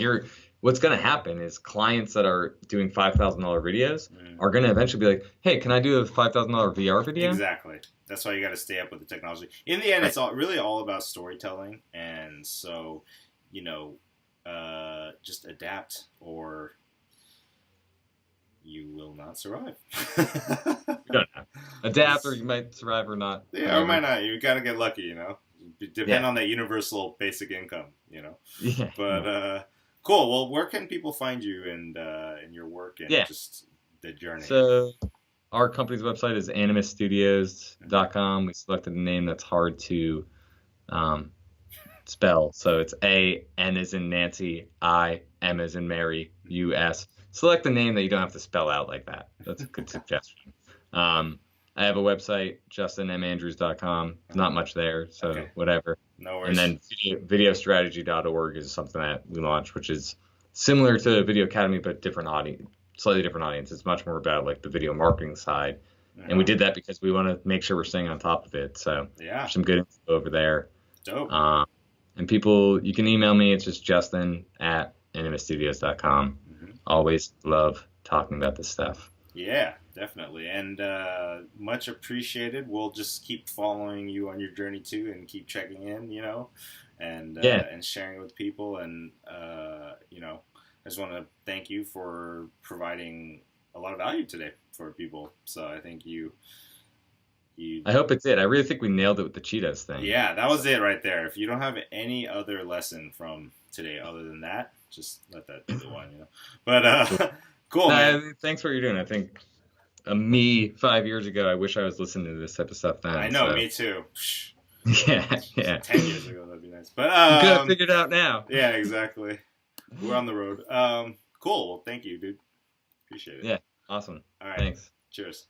what's going to happen is clients that are doing $5,000 videos are going to eventually be like, hey, can I do a $5,000 VR video? Exactly. That's why you got to stay up with the technology. In the end, it's really all about storytelling, and so just adapt or you will not survive. You don't know. Adapt, or you might survive or not. Yeah, or might not. You got to get lucky, Depend on that universal basic income, Yeah. But cool. Well, where can people find you and in your work and just the journey? So our company's website is animusstudios.com. We selected a name that's hard to spell. So it's A-N as in Nancy, I-M as in Mary, U-S. Select a name that you don't have to spell out like that. That's a good suggestion. I have a website, justinmandrews.com. Not much there, so whatever. No worries. And then videostrategy.org is something that we launched, which is similar to Video Academy, but slightly different audience. It's much more about like the video marketing side. And we did that because we want to make sure we're staying on top of it. So there's some good info over there. Dope. And people, you can email me. It's just justin@animusstudios.com. Always love talking about this stuff. Yeah, definitely. And much appreciated. We'll just keep following you on your journey too and keep checking in, and sharing with people. And, I just want to thank you for providing a lot of value today for people. So I think I hope it's it. I really think we nailed it with the Cheetos thing. Yeah, that was it right there. If you don't have any other lesson from today other than that, just let that be the one, But cool, man. Thanks for what you're doing. I think me 5 years ago, I wish I was listening to this type of stuff then. I know, me too. Yeah. 10 years ago, that'd be nice. But you could have figured it out now. Yeah, exactly. We're on the road. Cool. Well, thank you, dude. Appreciate it. Yeah, awesome. All right. Thanks. Cheers.